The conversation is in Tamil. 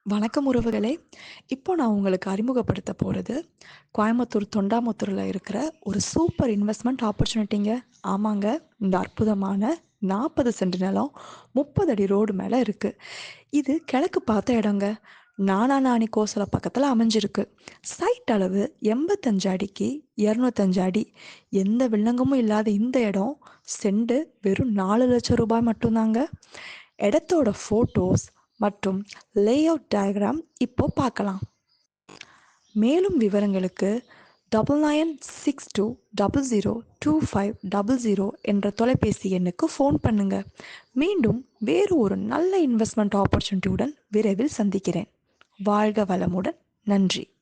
வணக்கம் உறவுகளே! இப்போ நான் உங்களுக்கு அறிமுகப்படுத்த போறது, கோயம்புத்தூர் தொண்டாமுத்தூர்ல இருக்கிற ஒரு சூப்பர் இன்வெஸ்ட்மெண்ட் ஆப்பர்ச்சுனிட்டிங்க. ஆமாங்க, இந்த அற்புதமான 40 சென்ட் நிலம் 30 அடி ரோடு மேல இருக்கு. இது கிழக்கு பார்த்த இடங்க. நானாநானி கோசல பக்கத்துல அமைஞ்சிருக்கு. சைட் அளவு 85 அடிக்கு 205 அடி. எந்த வில்லங்கமும் இல்லாத இந்த இடம் சென்ட் வெறும் 4 லட்சம் ரூபாய் மட்டும்தாங்க. இடத்தோட ஃபோட்டோஸ் மற்றும் லேஅவுட் டயக்ராம் இப்போ பார்க்கலாம். மேலும் விவரங்களுக்கு 9962002500 என்ற தொலைபேசி எண்ணுக்கு ஃபோன் பண்ணுங்க. மீண்டும் வேறு ஒரு நல்ல இன்வெஸ்ட்மெண்ட் ஆப்பர்ச்சுனிட்டியுடன் விரைவில் சந்திக்கிறேன். வாழ்க வளமுடன். நன்றி.